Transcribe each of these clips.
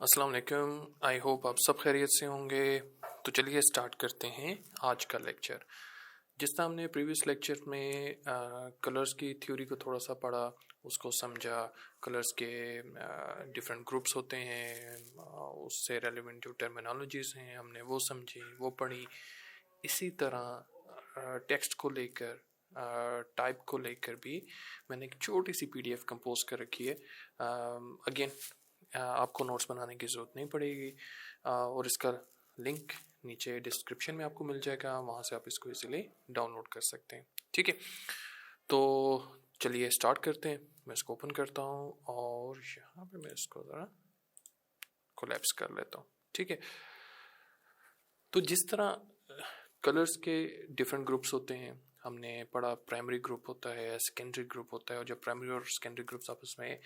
अस्सलाम वालेकुम। I hope आप सब खैरियत से होंगे। तो चलिए स्टार्ट करते हैं आज का लेक्चर। जिस तरह हमने प्रीवियस लेक्चर में कलर्स की थ्योरी को थोड़ा सा पढ़ा, उसको समझा, कलर्स के डिफरेंट ग्रुप्स होते हैं, उससे रेलिवेंट जो टर्मिनोलॉजीज़ हैं हमने वो समझी, वो पढ़ी। इसी तरह टेक्स्ट को लेकर, टाइप को लेकर भी मैंने एक छोटी सी पीडीएफ कंपोज कर रखी है। अगेन आपको नोट्स बनाने की ज़रूरत नहीं पड़ेगी, और इसका लिंक नीचे डिस्क्रिप्शन में आपको मिल जाएगा, वहाँ से आप इसको इजीली डाउनलोड कर सकते हैं। ठीक है, तो चलिए स्टार्ट करते हैं। मैं इसको ओपन करता हूँ और यहाँ पे मैं इसको ज़रा कोलैप्स कर लेता हूँ। ठीक है, तो जिस तरह कलर्स के डिफरेंट ग्रुप्स होते हैं, हमने पढ़ा प्राइमरी ग्रुप होता है, सेकेंडरी ग्रुप होता है, और जब प्राइमरी और सेकेंडरी ग्रुप्स आपस में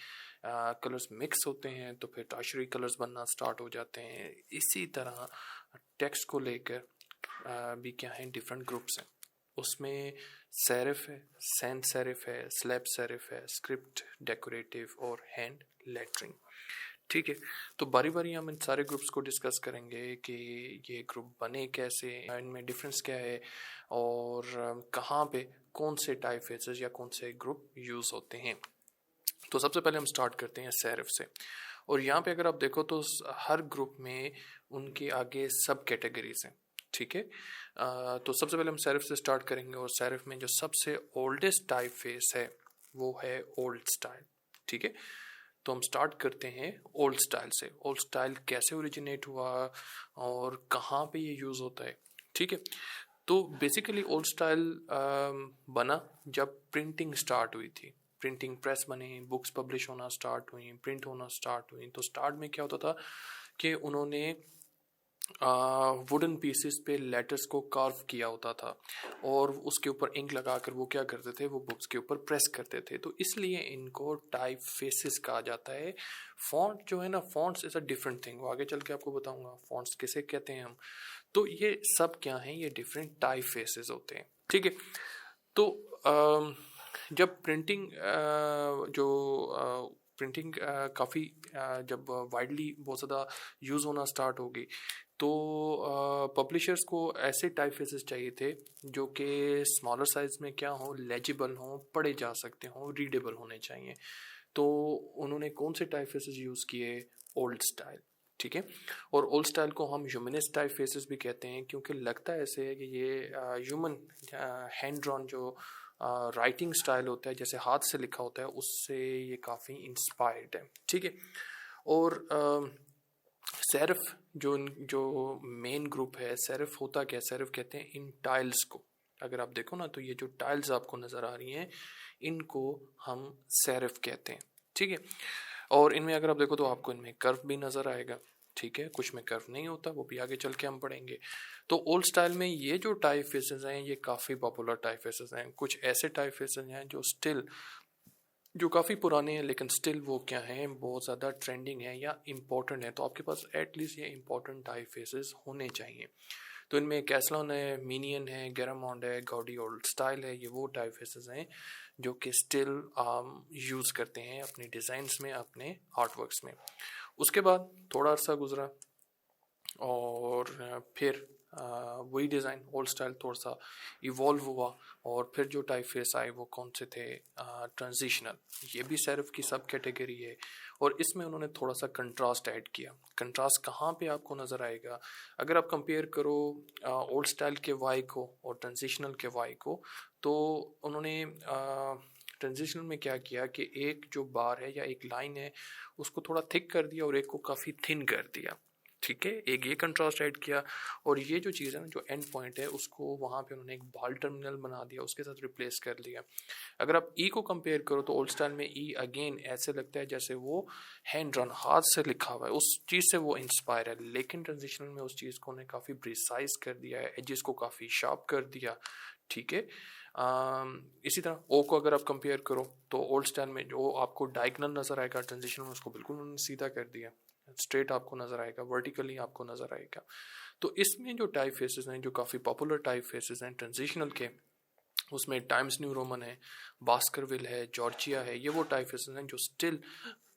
कलर्स मिक्स होते हैं तो फिर टर्शियरी कलर्स बनना स्टार्ट हो जाते हैं। इसी तरह टेक्स्ट को लेकर भी क्या है, डिफरेंट ग्रुप्स हैं। उसमें सेरिफ है, सैंस सेरिफ है, स्लैब सेरिफ है, स्क्रिप्ट, डेकोरेटिव और हैंड लेटरिंग। ठीक है, तो बारी बारी हम इन सारे ग्रुप्स को डिस्कस करेंगे कि ये ग्रुप बने कैसे, इनमें डिफरेंस क्या है, और कहाँ पे कौन से टाइपफेसेस या कौन से ग्रुप यूज़ होते हैं। तो सबसे पहले हम स्टार्ट करते हैं सेरिफ से। और यहाँ पे अगर आप देखो तो हर ग्रुप में उनके आगे सब कैटेगरीज हैं। ठीक है, तो सबसे पहले हम सेरिफ से स्टार्ट करेंगे, और सेरिफ में जो सबसे ओल्डेस्ट टाइपफेस है वो है ओल्ड स्टाइल। ठीक है, तो हम स्टार्ट करते हैं ओल्ड स्टाइल से। ओल्ड स्टाइल कैसे ओरिजिनेट हुआ और कहाँ पे ये यूज़ होता है। ठीक है, तो बेसिकली ओल्ड स्टाइल बना जब प्रिंटिंग स्टार्ट हुई थी, प्रिंटिंग प्रेस बने, बुक्स पब्लिश होना स्टार्ट हुई, प्रिंट होना स्टार्ट हुई। तो स्टार्ट में क्या होता था कि उन्होंने वुडन पीसेस पे लेटर्स को कार्व किया होता था, और उसके ऊपर इंक लगाकर वो क्या करते थे, वो बुक्स के ऊपर प्रेस करते थे। तो इसलिए इनको टाइप फेसेस कहा जाता है। फॉन्ट जो है ना, fonts is a different thing, वो आगे चल के आपको बताऊंगा फॉन्ट्स किसे कहते हैं हम। तो ये सब क्या हैं, ये डिफरेंट टाइप फेसेस होते हैं। ठीक है, तो जब प्रिंटिंग काफ़ी जब वाइडली बहुत ज़्यादा यूज़ होना स्टार्ट होगी, तो पब्लिशर्स को ऐसे टाइपफेसेस चाहिए थे जो कि स्मॉलर साइज में क्या हो, लेजिबल हों, पढ़े जा सकते हों, रीडेबल होने चाहिए। तो उन्होंने कौन से टाइपफेसेस यूज़ किए, ओल्ड स्टाइल। ठीक है, और ओल्ड स्टाइल को हम ह्यूमनिस्ट टाइपफेसेस भी कहते हैं, क्योंकि लगता है ऐसे है कि ये ह्यूमन हैंड ड्रॉन जो राइटिंग स्टाइल होता है, जैसे हाथ से लिखा होता है, उससे ये काफ़ी इंस्पायर्ड है। ठीक है, और सेरिफ जो मेन ग्रुप है, सेरिफ होता क्या है, सेरिफ कहते हैं इन टाइल्स को। अगर आप देखो ना, तो ये जो टाइल्स आपको नज़र आ रही हैं, इनको हम सेरिफ कहते हैं। ठीक है, और इनमें अगर आप देखो तो आपको इनमें कर्व भी नज़र आएगा। ठीक है, कुछ में कर्व नहीं होता, वो भी आगे चल के हम पढ़ेंगे। तो ओल्ड स्टाइल में ये जो टाइप फेसेस हैं, ये काफ़ी पॉपुलर टाइप फेसेस हैं। कुछ ऐसे टाइप फेसेस हैं जो काफ़ी पुराने हैं, लेकिन स्टिल वो क्या हैं, बहुत ज़्यादा ट्रेंडिंग है या इम्पोर्टेंट है। तो आपके पास एटलीस्ट ये इम्पोर्टेंट टाइप फेसेस होने चाहिए। तो इनमें कैसलॉन है, मीनियन है, गैरामॉन्ड है, गाउडी ओल्ड स्टाइल है। ये वो टाइप फेसेस हैं जो कि स्टिल यूज़ करते हैं अपने डिज़ाइंस में, अपने आर्ट वर्क्स में। उसके बाद थोड़ा अर्सा गुजरा और फिर वही डिज़ाइन ओल्ड स्टाइल थोड़ा सा इवॉल्व हुआ, और फिर जो टाइप फेस आए वो कौन से थे, ट्रांजिशनल। ये भी सेरिफ की सब कैटेगरी है, और इसमें उन्होंने थोड़ा सा कंट्रास्ट ऐड किया। कंट्रास्ट कहाँ पे आपको नज़र आएगा, अगर आप कंपेयर करो ओल्ड स्टाइल के वाई को और ट्रांजिशनल के वाई को, तो उन्होंने ट्रांजिशनल में क्या किया कि एक जो बार है या एक लाइन है उसको थोड़ा थिक कर दिया, और एक को काफ़ी थिन कर दिया। ठीक है, एक ये कंट्रास्ट ऐड किया, और ये जो चीज़ है ना, जो एंड पॉइंट है, उसको वहाँ पे उन्होंने एक बाल टर्मिनल बना दिया, उसके साथ रिप्लेस कर दिया। अगर आप ई को कंपेयर करो तो ओल्ड स्टाइल में ई अगेन ऐसे लगता है जैसे वो हैंड रन, हाथ से लिखा हुआ है, उस चीज़ से वो इंस्पायर है। लेकिन ट्रांजिशनल में उस चीज़ को उन्हें काफ़ी प्रिसाइज कर दिया है, एजेस को काफ़ी शार्प कर दिया। ठीक है, इसी तरह ओ को अगर आप कंपेयर करो तो ओल्ड स्टाइल में जो आपको डायगनल नज़र आएगा, ट्रांजिशनल में उसको बिल्कुल उन्होंने सीधा कर दिया, स्ट्रेट आपको नज़र आएगा, वर्टिकली आपको नज़र आएगा। तो इसमें जो टाइप फेसेस हैं, जो काफ़ी पॉपुलर टाइप फेसेस हैं ट्रांजिशनल के, उसमें टाइम्स न्यू रोमन है, बास्करविल है, जॉर्जिया है। ये वो टाइप फेसेस हैं जो स्टिल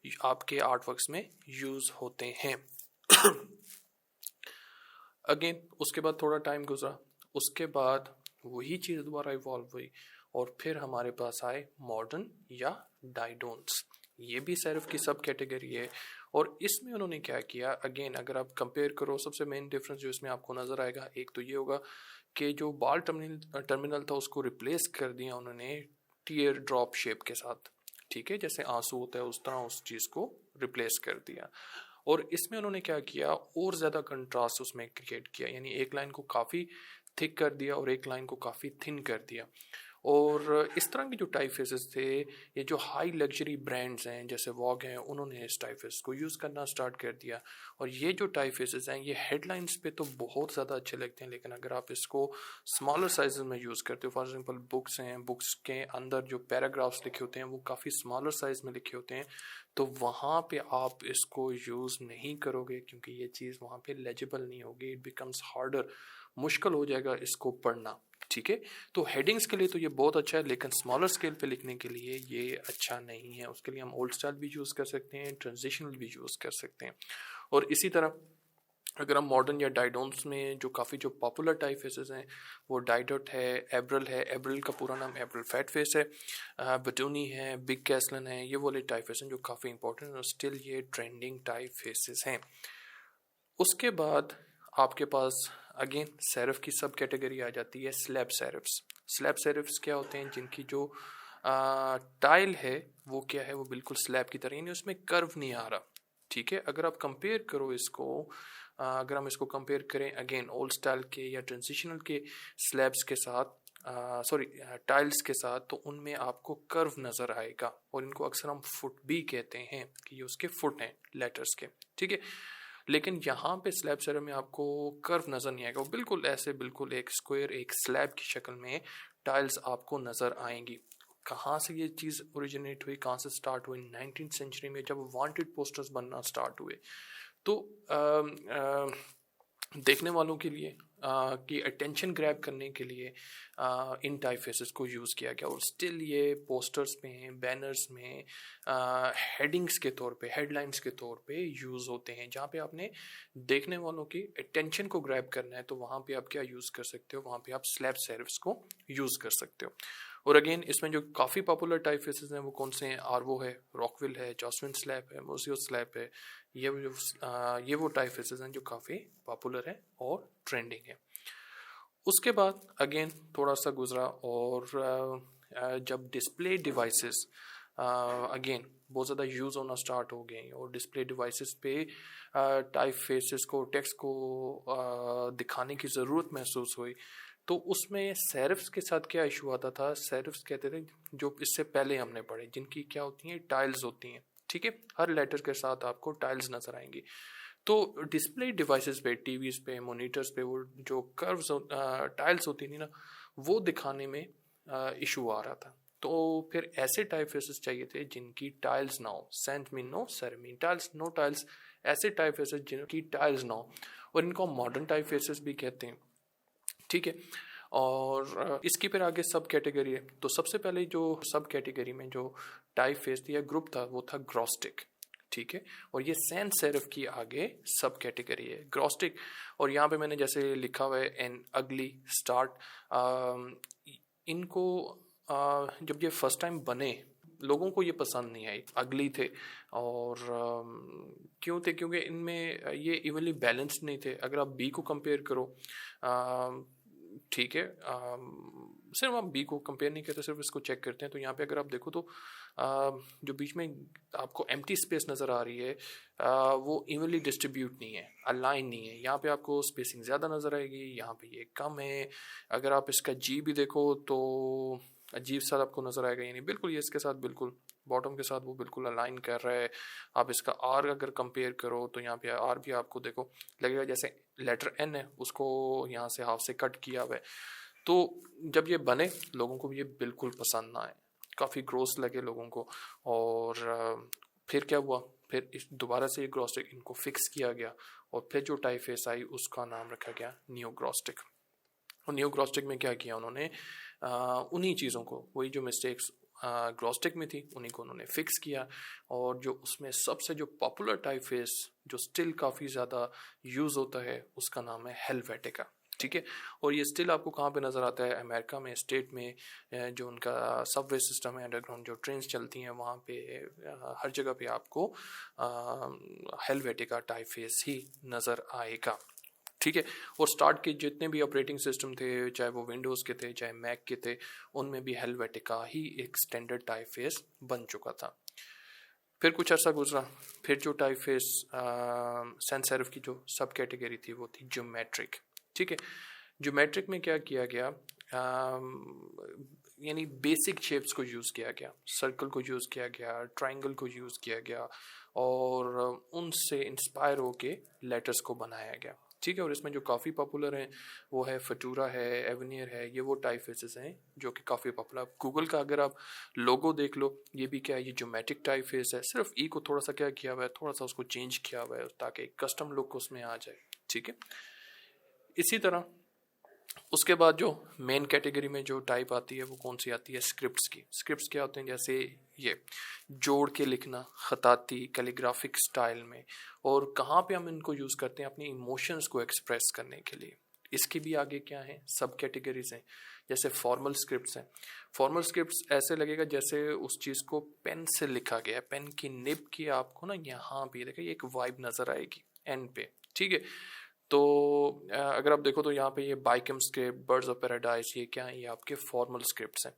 आपके आर्ट वर्क्स में यूज़ होते हैं। अगेन उसके बाद थोड़ा टाइम गुजरा, उसके बाद वही चीज़ दोबारा इवॉल्व हुई और फिर हमारे पास आए मॉडर्न या डाइडोन्स। ये भी सेरफ की सब कैटेगरी है और इसमें उन्होंने क्या किया, अगेन अगर आप कंपेयर करो, सबसे मेन डिफरेंस जो इसमें आपको नज़र आएगा एक तो ये होगा कि जो बाल टर्मिनल था उसको रिप्लेस कर दिया उन्होंने टीयर ड्रॉप शेप के साथ, ठीक है, जैसे आंसू होता है उस तरह उस चीज़ को रिप्लेस कर दिया। और इसमें उन्होंने क्या किया, और ज़्यादा कंट्रास्ट उसमें क्रिएट किया, यानी एक लाइन को काफ़ी थिक कर दिया और एक लाइन को काफ़ी थिन कर दिया। और इस तरह के जो टाइपफेसेस थे, ये जो हाई लग्जरी ब्रांड्स हैं जैसे वॉग हैं, उन्होंने इस टाइपफेस को यूज़ करना स्टार्ट कर दिया। और ये जो टाइपफेसेस हैं ये हेडलाइंस पे तो बहुत ज़्यादा अच्छे लगते हैं, लेकिन अगर आप इसको स्मॉलर साइज में यूज़ करते हो, फॉर एग्जांपल बुक्स हैं, बुक्स के अंदर जो पैराग्राफ्स लिखे होते हैं वो काफ़ी स्मॉलर साइज में लिखे होते हैं, तो वहाँ पे आप इसको यूज़ नहीं करोगे क्योंकि ये चीज़ वहाँ पे लेजिबल नहीं होगी, इट बिकम्स हार्डर, मुश्किल हो जाएगा इसको पढ़ना, ठीक है। तो हेडिंग्स के लिए तो ये बहुत अच्छा है, लेकिन स्मॉलर स्केल पे लिखने के लिए ये अच्छा नहीं है। उसके लिए हम ओल्ड स्टाइल भी यूज़ कर सकते हैं, ट्रांजिशनल भी यूज़ कर सकते हैं। और इसी तरह अगर हम मॉडर्न या डाइडोन्स में जो काफ़ी जो पॉपुलर टाइप फेसेस हैं वो डाइडोट है, एब्रल है, एब्रल का पूरा नाम एब्रल फैट फेस है, बटोनी है, बिग कैसलन है, ये वाले टाइप फेस हैं जो काफ़ी इंपॉर्टेंट और स्टिल ये ट्रेंडिंग टाइप फेसेस हैं। उसके बाद आपके पास अगेन सेरफ की सब कैटेगरी आ जाती है, स्लैब सेरफ्स। स्लैब सेरफ्स क्या होते हैं, जिनकी जो टाइल है वो क्या है, वो बिल्कुल स्लैब की तरह, यानी उसमें कर्व नहीं आ रहा, ठीक है। अगर आप कंपेयर करो इसको, अगर हम इसको कंपेयर करें अगेन ओल्ड स्टाइल के या ट्रांजिशनल के स्लैब्स के साथ, सॉरी टाइल्स के साथ, तो उनमें आपको कर्व नज़र आएगा और इनको अक्सर हम फुट भी कहते हैं कि ये उसके फुट हैं लेटर्स के, ठीक है। लेकिन यहाँ पे स्लैब सेरम में आपको कर्व नज़र नहीं आएगा, वो बिल्कुल ऐसे बिल्कुल एक स्क्वायर एक स्लैब की शक्ल में टाइल्स आपको नज़र आएंगी। कहाँ से ये चीज़ ओरिजिनेट हुई, कहाँ से स्टार्ट हुई, 19th सेंचुरी में जब वांटेड पोस्टर्स बनना स्टार्ट हुए तो देखने वालों के लिए कि अटेंशन ग्रैब करने के लिए इन टाइपफेसेस को यूज़ किया गया और स्टिल ये पोस्टर्स में, बैनर्स में हेडिंग्स के तौर पे, हेडलाइंस के तौर पे यूज़ होते हैं। जहाँ पे आपने देखने वालों की अटेंशन को ग्रैब करना है तो वहाँ पे आप क्या यूज़ कर सकते हो, वहाँ पे आप स्लैब सेरिफ्स को यूज़ कर सकते हो। और अगेन इसमें जो काफ़ी पॉपुलर टाइपफेसेस हैं वो कौन से हैं, आर्वो है, रॉकविल है, जॉसविन स्लैब है, मोसियो स्लैब है, ये वो टाइपफेसेस हैं जो काफ़ी पॉपुलर है और ट्रेंडिंग है। उसके बाद अगेन थोड़ा सा गुजरा और जब डिस्प्ले डिवाइसेस अगेन बहुत ज़्यादा यूज़ होना स्टार्ट हो गए और डिस्प्ले डिवाइसेस पे टाइप फेसेस को, टेक्स्ट को दिखाने की ज़रूरत महसूस हुई, तो उसमें सेरिफ्स के साथ क्या इशू आता था, सेरिफ्स कहते थे जो इससे पहले हमने पढ़े, जिनकी क्या होती हैं, टाइल्स होती हैं, ठीक है। हर लेटर के साथ आपको टाइल्स नज़र आएंगी। तो डिस्प्ले डिवाइसेस पे, टीवीज़ पे, मॉनिटर्स पे वो जो कर्व्स टाइल्स होती थी ना, वो दिखाने में इशू आ रहा था। तो फिर ऐसे टाइप फेसेस चाहिए थे जिनकी टाइल्स ना हो, सेंट मीन नो सेरेमीन टाइल्स, नो टाइल्स, ऐसे टाइप फेसेस जिनकी टाइल्स ना हो, और इनको मॉडर्न टाइप फेसेस भी कहते हैं, ठीक है। और इसकी फिर आगे सब कैटेगरी है। तो सबसे पहले जो सब कैटेगरी में जो टाइप फेस या ग्रुप था वो था ग्रॉस्टिक, ठीक है। और ये सैंस सेरिफ की आगे सब कैटेगरी है ग्रॉस्टिक। और यहाँ पे मैंने जैसे लिखा हुआ है एन अगली स्टार्ट, इनको जब ये फर्स्ट टाइम बने लोगों को ये पसंद नहीं आई, अगली थे। और क्यों थे, क्योंकि इनमें ये इवनली बैलेंस्ड नहीं थे। अगर आप बी को कंपेयर करो, ठीक है, सिर्फ आप बी को कंपेयर नहीं करते, सिर्फ इसको चेक करते हैं, तो यहाँ पे अगर आप देखो तो जो बीच में आपको एम्प्टी स्पेस नज़र आ रही है वो इवनली डिस्ट्रीब्यूट नहीं है, अलाइन नहीं है। यहाँ पे आपको स्पेसिंग ज़्यादा नज़र आएगी, यहाँ पे ये कम है। अगर आप इसका जी भी देखो तो अजीब सा आपको नज़र आएगा, यानी बिल्कुल ये इसके साथ बिल्कुल बॉटम के साथ वो बिल्कुल अलाइन कर रहा है। आप इसका आर अगर कंपेयर करो तो यहाँ पे आर भी आपको देखो लगेगा जैसे लेटर एन है उसको यहाँ से हाफ से कट किया हुआ है। तो जब ये बने लोगों को ये बिल्कुल पसंद ना आए, काफ़ी ग्रोस लगे लोगों को। और फिर क्या हुआ, फिर इस दोबारा से ये ग्रॉस्टिक इनको फिक्स किया गया और फिर जो टाइफेस आई उसका नाम रखा गया न्यू ग्रॉस्टिक। और न्यू ग्रॉस्टिक में क्या किया उन्होंने, उन्हीं चीज़ों को, वही जो मिस्टेक्स ग्लॉस्टिक में थी उन्हीं को उन्होंने फिक्स किया। और जो उसमें सबसे जो पॉपुलर टाइपफेस जो स्टिल काफ़ी ज़्यादा यूज़ होता है उसका नाम है हेलवेटिका। ठीक है, और ये स्टिल आपको कहाँ पे नज़र आता है? अमेरिका में, स्टेट में, जो उनका सबवे सिस्टम है, अंडरग्राउंड जो ट्रेन्स चलती हैं वहाँ पे हर जगह पे आपको हेलवेटिका टाइपफेस ही नज़र आएगा। ठीक है, और स्टार्ट के जितने भी ऑपरेटिंग सिस्टम थे, चाहे वो विंडोज़ के थे चाहे मैक के थे, उनमें भी हेलवेटिका ही एक स्टैंडर्ड टाइपफेस बन चुका था। फिर कुछ अर्सा गुजरा, फिर जो टाइपफेस सैंस सेरिफ की जो सब कैटेगरी थी वो थी ज्योमेट्रिक। ठीक है, ज्योमेट्रिक में क्या किया गया, यानी बेसिक शेप्स को यूज़ किया गया, सर्कल को यूज़ किया गया, ट्रायंगल को यूज़ किया गया और उनसे इंस्पायर होके लेटर्स को बनाया गया। ठीक है, और इसमें जो काफ़ी पॉपुलर हैं वो है फटूरा है, एवनियर है, ये वो टाइपफेसेस हैं जो कि काफ़ी पॉपुलर। गूगल का अगर आप लोगो देख लो, ये भी क्या है, ये ज्योमेट्रिक टाइपफेस है, सिर्फ ई को थोड़ा सा क्या किया हुआ है, थोड़ा सा उसको चेंज किया हुआ है ताकि कस्टम लुक उसमें आ जाए। ठीक है, इसी तरह उसके बाद जो मेन कैटेगरी में जो टाइप आती है वो कौन सी आती है? स्क्रिप्ट्स की। स्क्रिप्ट्स क्या होते हैं? जैसे ये जोड़ के लिखना खताती कैलीग्राफिक स्टाइल में, और कहाँ पे हम इनको यूज़ करते हैं? अपने इमोशंस को एक्सप्रेस करने के लिए। इसके भी आगे क्या है, सब कैटेगरीज हैं। जैसे फॉर्मल स्क्रिप्ट्स हैं। फॉर्मल स्क्रिप्ट्स ऐसे लगेगा जैसे उस चीज़ को पेन से लिखा गया है, पेन की निब की आपको ना यहाँ पे देखिए एक वाइब नज़र आएगी एंड पे। ठीक है, तो अगर आप देखो तो यहाँ पे ये बाइकम स्क्रिप्ट, बर्ड्स ऑफ पैराडाइज, ये क्या है? ये आपके फॉर्मल स्क्रिप्ट्स हैं।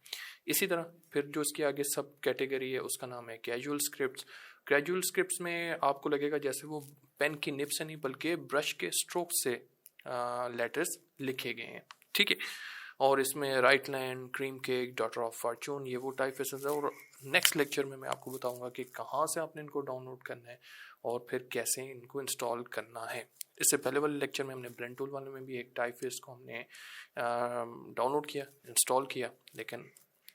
इसी तरह फिर जो इसके आगे सब कैटेगरी है उसका नाम है कैजुअल स्क्रिप्ट्स। कैजुअल स्क्रिप्ट्स में आपको लगेगा जैसे वो पेन की निब से नहीं बल्कि ब्रश के स्ट्रोक से लेटर्स लिखे गए हैं। ठीक है, और इसमें right land, cream cake, daughter of Fortune, ये वो टाइपफेसेस है। और नेक्स्ट लेक्चर में मैं आपको बताऊंगा कि कहाँ से आपने इनको डाउनलोड करना है और फिर कैसे इनको इंस्टॉल करना है। इससे पहले वाले लेक्चर में हमने ब्लेंड टूल वाले में भी एक टाइपफेस को हमने डाउनलोड किया, इंस्टॉल किया, लेकिन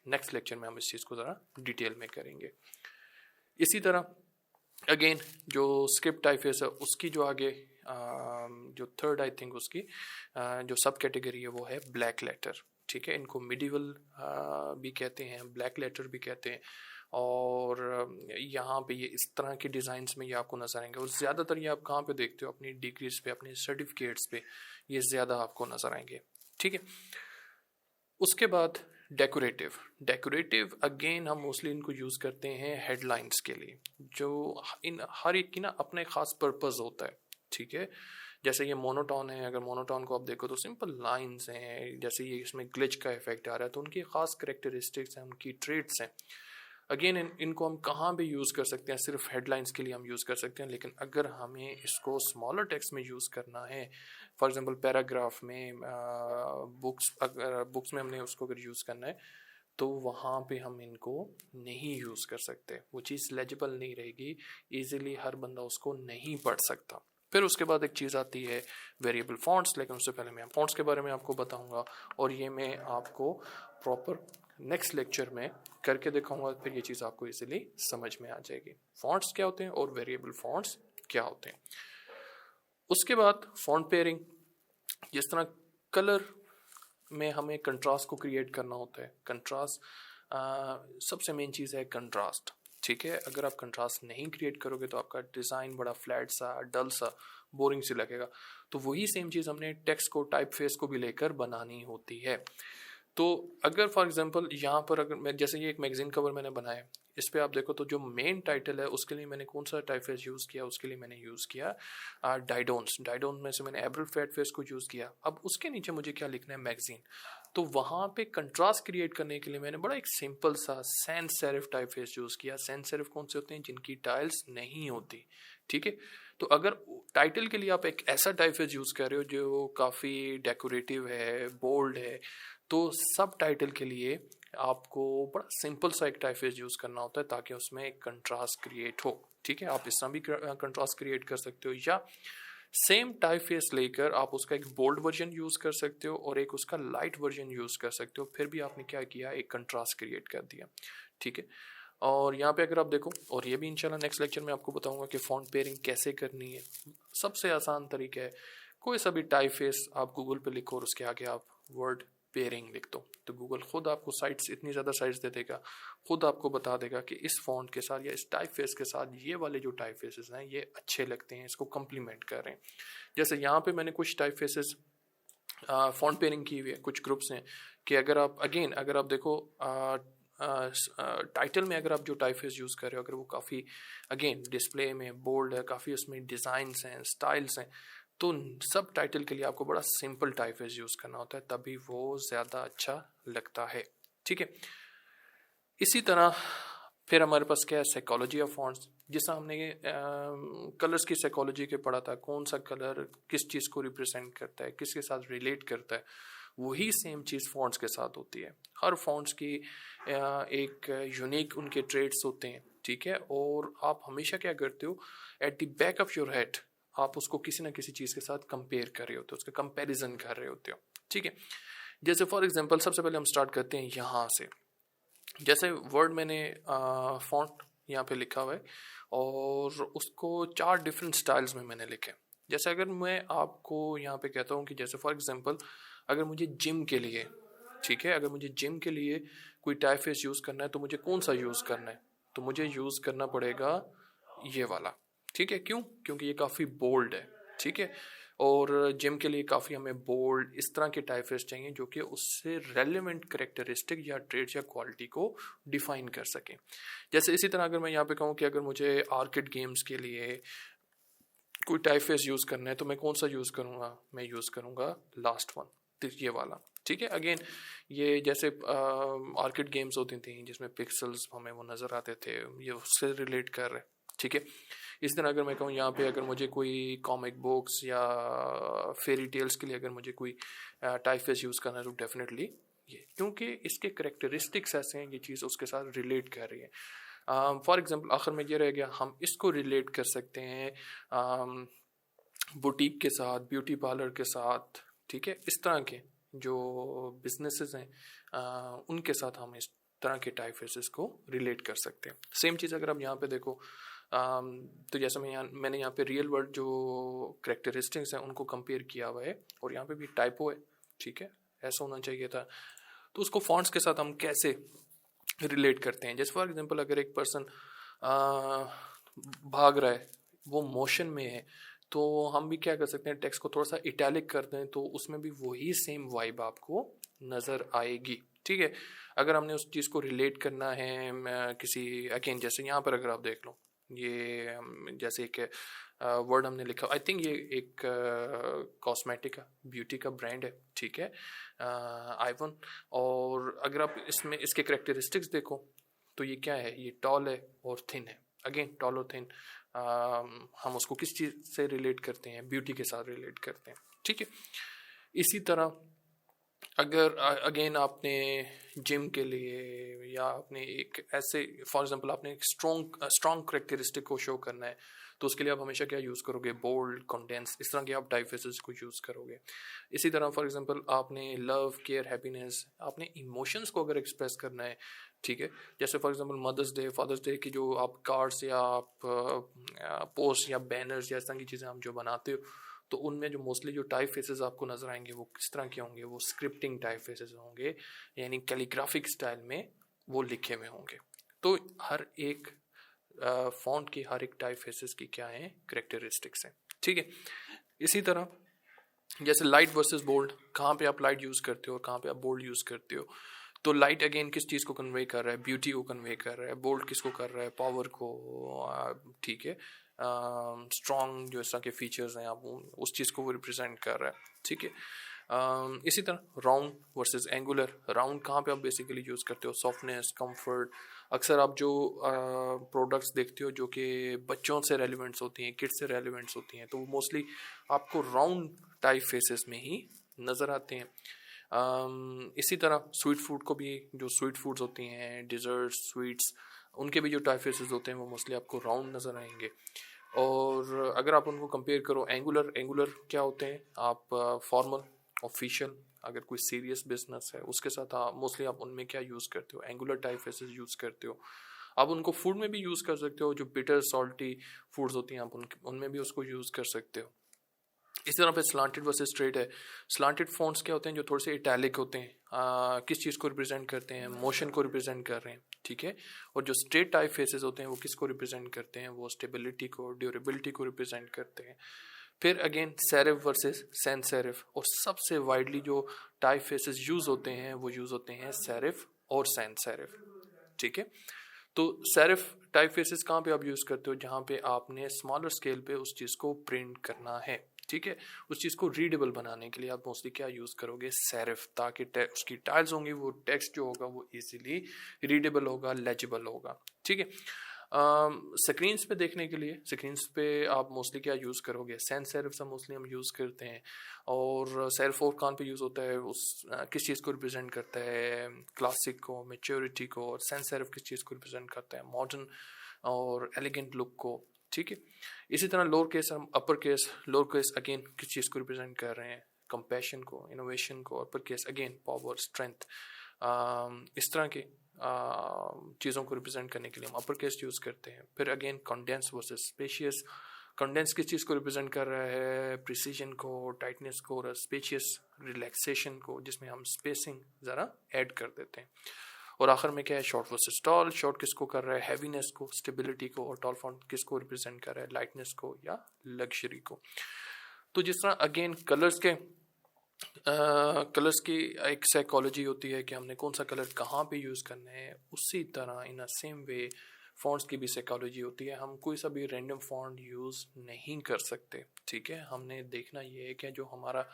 नेक्स्ट लेक्चर में हम इस चीज़ को ज़रा डिटेल में करेंगे। इसी तरह अगेन जो स्क्रिप्ट टाइपफेस है उसकी जो आगे जो थर्ड आई थिंक उसकी जो सब कैटेगरी है वो है ब्लैक लेटर। ठीक है, इनको मिडिवल भी कहते हैं, ब्लैक लेटर भी कहते हैं। और यहाँ पे ये इस तरह के डिज़ाइंस में ये आपको नज़र आएंगे, और ज़्यादातर ये आप कहाँ पे देखते हो? अपनी डिग्रीज पे, अपने सर्टिफिकेट्स पे ये ज़्यादा आपको नज़र आएंगे। ठीक है, उसके बाद डेकोरेटिव अगेन हम मोस्टली इनको यूज़ करते हैं हेडलाइंस के लिए, जो इन हर एक की ना अपने ख़ास पर्पज़ होता है। ठीक है, जैसे ये मोनोटोन है, अगर मोनोटोन को आप देखो तो सिंपल लाइंस हैं, जैसे ये इसमें ग्लिच का इफेक्ट आ रहा है तो उनकी ख़ास करेक्टरिस्टिक्स हैं, उनकी ट्रेट्स हैं। अगेन इनको हम कहाँ पे यूज़ कर सकते हैं? सिर्फ हेडलाइंस के लिए हम यूज़ कर सकते हैं, लेकिन अगर हमें इसको स्मॉलर टेक्स्ट में यूज़ करना है, फॉर एग्जांपल पैराग्राफ में, बुक्स में हमने उसको अगर यूज़ करना है तो वहाँ पे हम इनको नहीं यूज़ कर सकते, वो चीज़ लेजिबल नहीं रहेगी, ईजिली हर बंदा उसको नहीं पढ़ सकता। फिर उसके बाद एक चीज़ आती है वेरिएबल फॉन्ट्स, लेकिन उससे पहले मैं फॉन्ट्स के बारे में आपको बताऊंगा, और ये मैं आपको प्रॉपर नेक्स्ट लेक्चर में करके दिखाऊंगा, फिर ये चीज़ आपको इजीली समझ में आ जाएगी। फॉन्ट्स क्या होते हैं और वेरिएबल फॉन्ट्स क्या होते हैं। उसके बाद फॉन्ट पेयरिंग, जिस तरह कलर में हमें कंट्रास्ट को क्रिएट करना होता है। कंट्रास्ट सबसे मेन चीज़ है कंट्रास्ट। ठीक है, अगर आप कंट्रास्ट नहीं क्रिएट करोगे तो आपका डिज़ाइन बड़ा फ्लैट सा, डल सा, बोरिंग सी लगेगा। तो वही सेम चीज़ हमने टेक्स्ट को, टाइपफेस को भी लेकर बनानी होती है। तो अगर फॉर एग्जांपल यहाँ पर अगर मैं, जैसे ये एक मैगजीन कवर मैंने बनाया, इस पे आप देखो तो जो मेन टाइटल है उसके लिए मैंने कौन सा टाइपफेस यूज़ किया? उसके लिए मैंने यूज़ किया डाइडोन्स में से मैंने एब्रल फ्लैट फेस को यूज़ किया। अब उसके नीचे मुझे क्या लिखना है? मैगजीन। तो वहाँ पे कंट्रास्ट क्रिएट करने के लिए मैंने बड़ा एक सिंपल सा सैंस सेरिफ टाइपफेस यूज़ किया। सैंस सेरिफ कौन से होते हैं? जिनकी टाइल्स नहीं होती। ठीक है, तो अगर टाइटल के लिए आप एक ऐसा टाइपफेस यूज़ कर रहे हो जो काफ़ी डेकोरेटिव है, बोल्ड है, तो सब टाइटल के लिए आपको बड़ा सिंपल सा एक टाइपफेस यूज़ करना होता है ताकि उसमें एक कंट्रास्ट क्रिएट हो। ठीक है, आप इस तरह भी कंट्रास्ट क्रिएट कर सकते हो, या सेम टाइपफेस लेकर आप उसका एक बोल्ड वर्जन यूज़ कर सकते हो और एक उसका लाइट वर्जन यूज़ कर सकते हो, फिर भी आपने क्या किया? एक कंट्रास्ट क्रिएट कर दिया। ठीक है, और यहाँ पे अगर आप देखो, और ये भी इंशाल्लाह नेक्स्ट लेक्चर में आपको बताऊंगा कि फॉन्ट पेयरिंग कैसे करनी है। सबसे आसान तरीका है, कोई सा भी टाइपफेस आप गूगल पे लिखो और उसके आगे आप वर्ड पेयरिंग लिख दो, तो गूगल खुद आपको साइट्स, इतनी ज़्यादा साइट्स दे देगा, खुद आपको बता देगा कि इस फॉन्ट के साथ या इस टाइपफेस के साथ ये वाले जो टाइपफेसेस हैं ये अच्छे लगते हैं, इसको कम्प्लीमेंट कर रहे हैं। जैसे यहाँ पे मैंने कुछ टाइपफेसेस फॉन्ट पेयरिंग की हुई है, कुछ ग्रुप्स हैं कि अगर आप अगर आप देखो टाइटल में अगर आप जो टाइपफेस यूज़ कर रहे हो अगर वो काफ़ी डिस्प्ले में बोल्ड है, काफ़ी उसमें डिज़ाइंस हैं, स्टाइल्स हैं, तो सब टाइटल के लिए आपको बड़ा सिंपल टाइपफेस यूज़ करना होता है, तभी वो ज़्यादा अच्छा लगता है। ठीक है, इसी तरह फिर हमारे पास क्या है, साइकोलॉजी ऑफ फॉन्ट्स, जिससे हमने कलर्स की साइकोलॉजी के पढ़ा था, कौन सा कलर किस चीज़ को रिप्रेजेंट करता है, किसके साथ रिलेट करता है, वही सेम चीज़ फॉन्ट्स के साथ होती है। हर फॉन्ट्स की एक यूनिक उनके ट्रेड्स होते हैं, ठीक है, और आप हमेशा क्या करते हो, at the back of your head आप उसको किसी ना किसी चीज़ के साथ कंपेयर कर रहे होते हो, उसका कंपैरिजन कर रहे होते हो। ठीक है, जैसे फॉर एग्जांपल सबसे पहले हम स्टार्ट करते हैं यहाँ से। जैसे वर्ड मैंने फॉन्ट यहाँ पे लिखा हुआ है और उसको 4 डिफरेंट स्टाइल्स में मैंने लिखे। जैसे अगर मैं आपको यहाँ पे कहता हूँ कि जैसे फॉर एग्जांपल अगर मुझे जिम के लिए, ठीक है, अगर मुझे जिम के लिए कोई टाइपफेस यूज़ करना है तो मुझे कौन सा यूज़ करना है, तो मुझे यूज़ करना पड़ेगा ये वाला। ठीक है, क्यों? क्योंकि ये काफ़ी बोल्ड है। ठीक है, और जिम के लिए काफ़ी हमें बोल्ड इस तरह के टाइपफेस चाहिए जो कि उससे रेलेवेंट करेक्टरिस्टिक या ट्रेड्स या क्वालिटी को डिफाइन कर सकें। जैसे इसी तरह अगर मैं यहाँ पे कहूँ कि अगर मुझे आर्केड गेम्स के लिए कोई टाइपफेस यूज़ करना है तो मैं कौन सा यूज़ करूँगा, मैं यूज़ करूँगा लास्ट वन, ये वाला। ठीक है, अगेन ये जैसे आर्केड गेम्स होती थी जिसमें पिक्सल्स हमें वो नज़र आते थे, ये उससे रिलेट कर रहे हैं। ठीक है, इस तरह अगर मैं कहूँ यहाँ पे अगर मुझे कोई कॉमिक बुक्स या फेरी टेल्स के लिए अगर मुझे कोई टाइपफेस यूज़ करना है तो डेफिनेटली ये, क्योंकि इसके करेक्टरिस्टिक्स ऐसे हैं, ये चीज़ उसके साथ रिलेट कर रही है। फॉर एग्जांपल आखिर में ये रह गया, हम इसको रिलेट कर सकते हैं बुटीक के साथ, ब्यूटी पार्लर के साथ। ठीक है, इस तरह के जो बिजनेसेस हैं उनके साथ हम इस तरह के टाइपफेसेस को रिलेट कर सकते हैं। सेम चीज़ अगर आप यहाँ पे देखो तो जैसे मैंने यहाँ पे रियल वर्ल्ड जो करेक्टरिस्टिक्स हैं उनको कंपेयर किया हुआ है और यहाँ पे भी टाइपो है। ठीक है, ऐसा होना चाहिए था। तो उसको फॉन्ट्स के साथ हम कैसे रिलेट करते हैं, जैसे फॉर एग्जांपल अगर एक पर्सन भाग रहा है, वो मोशन में है, तो हम भी क्या कर सकते हैं, टेक्स्ट को थोड़ा सा इटैलिक कर दें तो उसमें भी वही सेम वाइब आपको नज़र आएगी। ठीक है, अगर हमने उस चीज़ को रिलेट करना है किसी अगेन, जैसे यहाँ पर अगर आप देख लो, ये जैसे एक वर्ड हमने लिखा, आई थिंक ये एक कॉस्मेटिक का ब्यूटी का ब्रांड है। ठीक है, आइवन, और अगर आप इसमें इसके करेक्टरिस्टिक्स देखो तो ये क्या है, ये टॉल है और थिन है। अगेन टॉल और थिन हम उसको किस चीज़ से रिलेट करते हैं, ब्यूटी के साथ रिलेट करते हैं। ठीक है, इसी तरह अगर अगेन आपने जिम के लिए या आपने एक ऐसे फॉर एग्जांपल आपने एक स्ट्रॉन्ग करेक्टरिस्टिक को शो करना है तो उसके लिए आप हमेशा क्या यूज़ करोगे, बोल्ड, कंडेंस, इस तरह के आप टाइपफेसेस को यूज़ करोगे। इसी तरह फॉर एग्जांपल आपने लव, केयर, हैप्पीनेस, आपने इमोशंस को अगर एक्सप्रेस करना है, ठीक है, जैसे for example mother's day, father's day की जो आप कार्ड्स या आप पोस्ट या बैनर्स या इस तरह की चीज़ें आप जो बनाते हो तो उनमें जो मोस्टली जो टाइप फेसेस आपको नज़र आएंगे वो किस तरह के होंगे, वो स्क्रिप्टिंग टाइप फेसेस होंगे, यानी कैलीग्राफिक स्टाइल में वो लिखे हुए होंगे। तो हर एक फॉन्ट की, हर एक टाइप फेसेस की क्या है, करेक्टरिस्टिक्स हैं। ठीक है, इसी तरह जैसे लाइट वर्सेस बोल्ड, कहाँ पे आप लाइट यूज़ करते हो और कहाँ पे आप बोल्ड यूज़ करते हो। तो लाइट अगेन किस चीज़ को कन्वे कर रहा है, ब्यूटी को कन्वे कर रहा है। बोल्ड किसको कर रहा है, पावर को। ठीक है, स्ट्रॉन्ग जो इस तरह के फीचर्स हैं आप उस चीज़ को वो रिप्रेजेंट कर रहा है। ठीक है, इसी तरह राउंड वर्सेस एंगुलर, राउंड कहाँ पे आप बेसिकली यूज़ करते हो, सॉफ्टनेस, कंफर्ट। अक्सर आप जो प्रोडक्ट्स देखते हो जो कि बच्चों से रेलिवेंट्स होती हैं, किड्स से रेलिवेंट्स होती हैं, तो वो मोस्टली आपको राउंड टाइप फेसेस में ही नज़र आते हैं। इसी तरह स्वीट फूड को भी, जो स्वीट फूड्स होती हैं, डिज़र्ट्स, स्वीट्स, उनके भी जो टाइपफेसेस होते हैं वो मोस्टली आपको राउंड नज़र आएंगे। और अगर आप उनको कंपेयर करो एंगुलर क्या होते हैं, आप फॉर्मल, ऑफिशियल, अगर कोई सीरियस बिजनेस है उसके साथ आप मोस्टली आप उनमें क्या यूज़ करते हो, एंगुलर टाइपफेसेस यूज़ करते हो। आप उनको फूड में भी यूज़ कर सकते हो, जो बिटर सॉल्टी फूड्स होती हैं आप उनमें भी उसको यूज़ कर सकते हो। इस तरह पे स्लांटेड वर्सेस स्ट्रेट है। स्लांटेड फॉन्ट्स क्या होते हैं, जो थोड़े से इटैलिक होते हैं, किस चीज़ को रिप्रेजेंट करते हैं, मोशन को रिप्रेजेंट कर रहे हैं, ठीक है। और जो स्ट्रेट टाइप फेसेस होते हैं वो किसको रिप्रेजेंट करते हैं, वो स्टेबिलिटी को, ड्यूरेबिलिटी को रिप्रेजेंट करते हैं। फिर again serif versus sans serif, और सबसे वाइडली जो टाइप फेसेस यूज़ होते हैं वो यूज़ होते हैं सेरिफ और सैंस सेरिफ, ठीक है। तो सेरिफ टाइप फेसेस कहाँ पे आप यूज़ करते हो, जहाँ पे आपने स्मॉलर स्केल पे उस चीज़ को प्रिंट करना है, ठीक है। उस चीज़ को रीडेबल बनाने के लिए आप मोस्टली क्या यूज़ करोगे, सेरिफ, ताकि उसकी टाइल्स होंगी, वो टेक्स्ट जो होगा वो इजीली रीडेबल होगा, लेजिबल होगा, ठीक है। स्क्रीन्स पे देखने के लिए, स्क्रीन्स पे आप मोस्टली क्या यूज़ करोगे, सैंस सेरिफ से मोस्टली हम यूज़ करते हैं। और सेरिफ और कहाँ पे यूज़ होता है, उस किस चीज़ को रिप्रेजेंट करता है, क्लासिक को, मैच्योरिटी को। और सैंस सेरिफ किस चीज़ को रिप्रेजेंट करता है, मॉडर्न और एलिगेंट लुक को, ठीक है। इसी तरह लोअर केस, हम upper case, lower case again किस चीज़ को रिप्रेजेंट कर रहे हैं, कंपैशन को, इनोवेशन को। Upper case again power, strength, इस तरह के चीज़ों को रिप्रेजेंट करने के लिए हम अपर केस यूज़ करते हैं। फिर again condense versus spacious, condense किस चीज़ को रिप्रेजेंट कर रहा है, प्रिसीजन को, टाइटनेस को, और स्पेशियस रिलैक्सेशन को, जिसमें हम स्पेसिंग ज़रा ऐड कर देते हैं। और आखिर में क्या है, शॉर्ट वर्सेस टॉल, शॉर्ट किसको कर रहा है, हैवीनेस को, स्टेबिलिटी को, और टॉल फॉन्ट किसको रिप्रेजेंट कर रहा है, लाइटनेस को या लग्जरी को। तो जिस तरह अगेन कलर्स की एक साइकोलॉजी होती है कि हमने कौन सा कलर कहाँ पे यूज़ करना है, उसी तरह इन अ सेम वे फॉन्ट्स की भी साइकोलॉजी होती है। हम कोई सा भी रैंडम फॉन्ट यूज़ नहीं कर सकते, ठीक है। हमने देखना ये है कि जो हमारा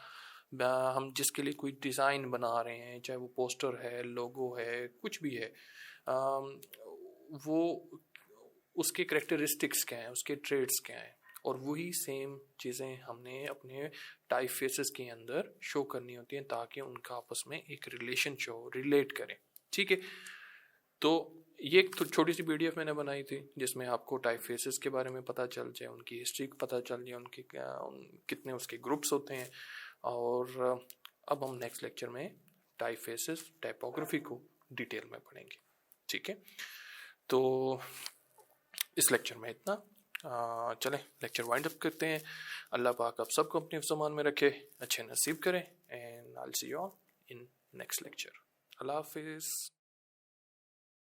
हम जिसके लिए कोई डिज़ाइन बना रहे हैं, चाहे वो पोस्टर है, लोगो है, कुछ भी है, वो उसके करेक्टरिस्टिक्स क्या हैं, उसके ट्रेड्स क्या हैं, और वही सेम चीज़ें हमने अपने टाइप फेसेस के अंदर शो करनी होती हैं, ताकि उनका आपस में एक रिलेशन शो, रिलेट करें, ठीक है। तो ये एक छोटी सी पीडीएफ मैंने बनाई थी, जिसमें आपको टाइप फेसेस के बारे में पता चल जाए, उनकी हिस्ट्री पता चल जाए, उनके कितने उसके ग्रुप्स होते हैं। और अब हम नेक्स्ट लेक्चर में टाइप फेसेस, टाइपोग्राफी को डिटेल में पढ़ेंगे, ठीक है। तो इस लेक्चर में इतना, चलें लेक्चर वाइंड अप करते हैं। अल्लाह पाक आप सबको अपने फ़मान में रखे, अच्छे नसीब करें, and I will see you all in next lecture. अल्लाह हाफिज़।